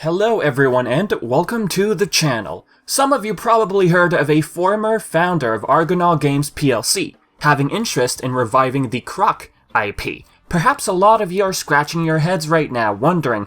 Hello everyone and welcome to the channel. Some of you probably heard of a former founder of Argonaut Games plc having interest in reviving the Croc IP. Perhaps a lot of you are scratching your heads right now wondering,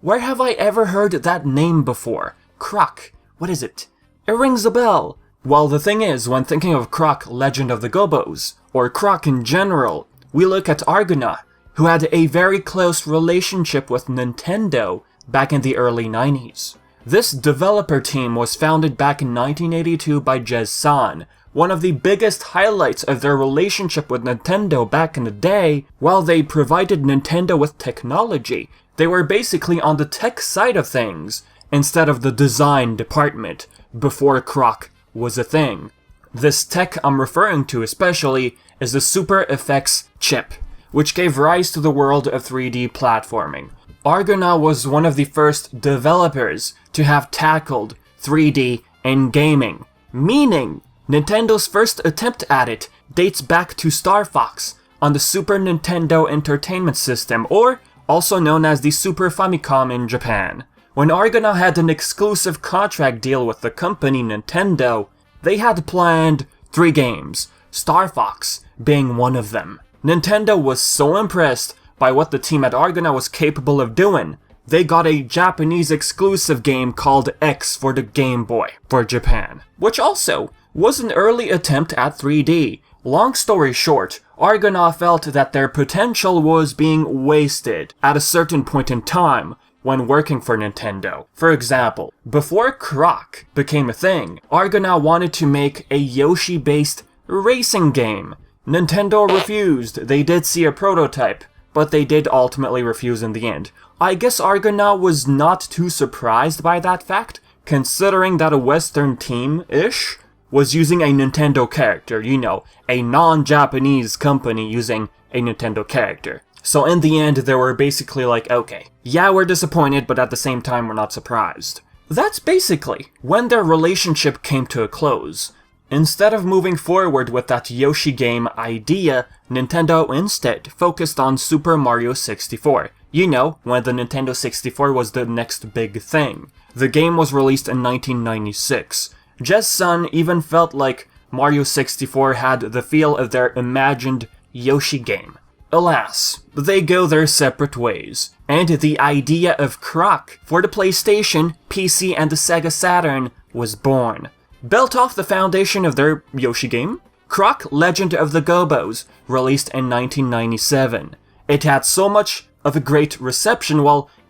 where have I ever heard that name before? Croc, what is it? It rings a bell. Well, the thing is, when thinking of Croc, Legend of the Gobbos, or Croc in general, we look at Argonaut, who had a very close relationship with Nintendo back in the early 90s. This developer team was founded back in 1982 by San. One of the biggest highlights of their relationship with Nintendo back in the day, while they provided Nintendo with technology, they were basically on the tech side of things, instead of the design department, before Croc was a thing. This tech I'm referring to especially is the Super Effects chip, which gave rise to the world of 3D platforming. Argonaut was one of the first developers to have tackled 3D in gaming, meaning Nintendo's first attempt at it dates back to Star Fox on the Super Nintendo Entertainment System, or also known as the Super Famicom in Japan. When Argonaut had an exclusive contract deal with the company Nintendo, they had planned 3 games, Star Fox being one of them. Nintendo was so impressed by what the team at Argonaut was capable of doing, they got a Japanese exclusive game called X for the Game Boy for Japan, which also was an early attempt at 3D. Long story short, Argonaut felt that their potential was being wasted at a certain point in time when working for Nintendo. For example, before Croc became a thing, Argonaut wanted to make a Yoshi-based racing game. Nintendo refused. They did see a prototype, but they did ultimately refuse in the end. I guess Argonaut was not too surprised by that fact, considering that a Western team-ish was using a Nintendo character, a non-Japanese company using a Nintendo character. So in the end, they were basically like, okay, yeah, we're disappointed, but at the same time, we're not surprised. That's basically when their relationship came to a close. Instead of moving forward with that Yoshi game idea, Nintendo instead focused on Super Mario 64. When the Nintendo 64 was the next big thing. The game was released in 1996. San even felt like Mario 64 had the feel of their imagined Yoshi game. Alas, they go their separate ways, and the idea of Croc for the PlayStation, PC, and the Sega Saturn was born. Built off the foundation of their Yoshi game, Croc Legend of the Gobbos released in 1997. It had so much of a great reception,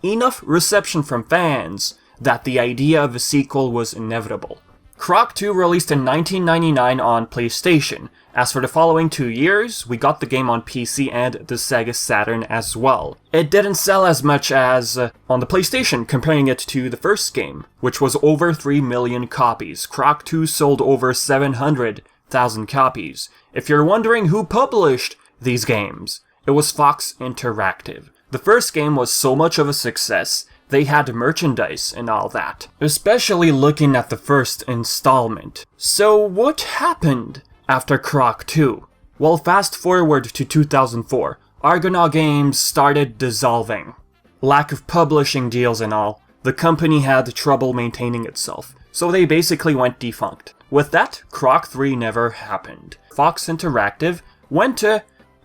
enough reception from fans, that the idea of a sequel was inevitable. Croc 2 released in 1999 on PlayStation. As for the following 2 years, we got the game on PC and the Sega Saturn as well. It didn't sell as much as on the PlayStation, comparing it to the first game, which was over 3 million copies. Croc 2 sold over 700,000 copies. If you're wondering who published these games, it was Fox Interactive. The first game was so much of a success, they had merchandise and all that, especially looking at the first installment. So what happened after Croc 2? Well, fast forward to 2004, Argonaut Games started dissolving. Lack of publishing deals and all, the company had trouble maintaining itself, so they basically went defunct. With that, Croc 3 never happened. Fox Interactive went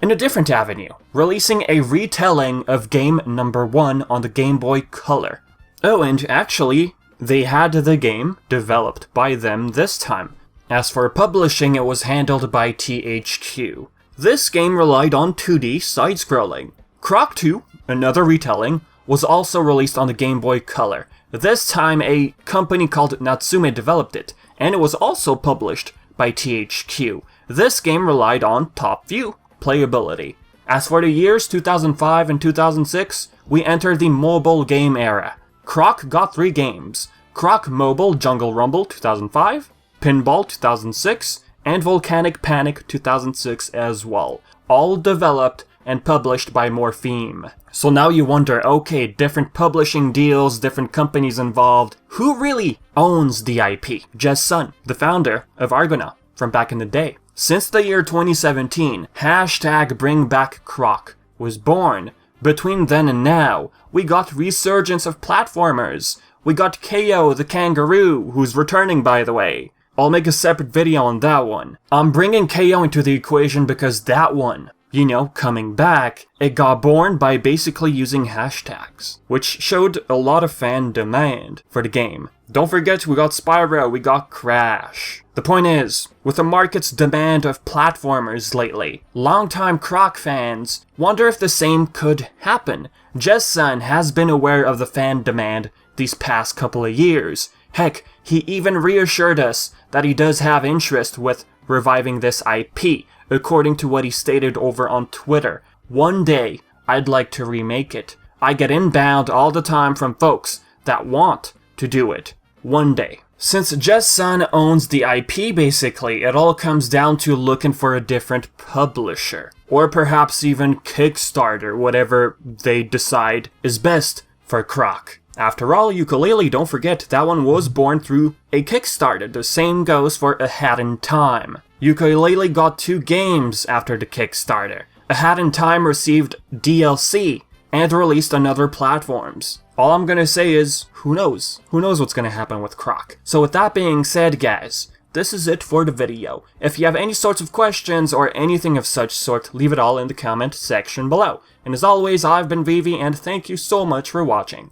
in a different avenue, releasing a retelling of game number 1 on the Game Boy Color. Oh, and actually, they had the game developed by them this time. As for publishing, it was handled by THQ. This game relied on 2D side-scrolling. Croc 2, another retelling, was also released on the Game Boy Color. This time, a company called Natsume developed it, and it was also published by THQ. This game relied on top view playability. As for the years 2005 and 2006, we enter the mobile game era. Croc got 3 games: Croc Mobile Jungle Rumble 2005, Pinball 2006, and Volcanic Panic 2006 as well, all developed and published by Morpheme. So now you wonder, okay, different publishing deals, different companies involved, who really owns the IP? San, the founder of Argonaut from back in the day. Since the year 2017, #BringBackCroc was born, Between then and now, we got resurgence of platformers. We got KO the Kangaroo, who's returning by the way. I'll make a separate video on that one. I'm bringing KO into the equation because that one, you know, coming back, it got born by basically using hashtags, which showed a lot of fan demand for the game. Don't forget, we got Spyro, we got Crash. The point is, with the market's demand of platformers lately, longtime Croc fans wonder if the same could happen. Jez has been aware of the fan demand these past couple of years. Heck, he even reassured us that he does have interest with reviving this IP, according to what he stated over on Twitter. One day, I'd like to remake it. I get inbound all the time from folks that want to do it. One day. Since Jez owns the IP basically, it all comes down to looking for a different publisher. Or perhaps even Kickstarter, whatever they decide is best for Croc. After all, Yooka-Laylee, don't forget, that one was born through a Kickstarter. The same goes for A Hat in Time. Yooka-Laylee got 2 games after the Kickstarter. A Hat in Time received DLC and released on other platforms. All I'm gonna say is, who knows? Who knows what's gonna happen with Croc? So with that being said, guys, this is it for the video. If you have any sorts of questions or anything of such sort, leave it all in the comment section below. And as always, I've been Vivi, and thank you so much for watching.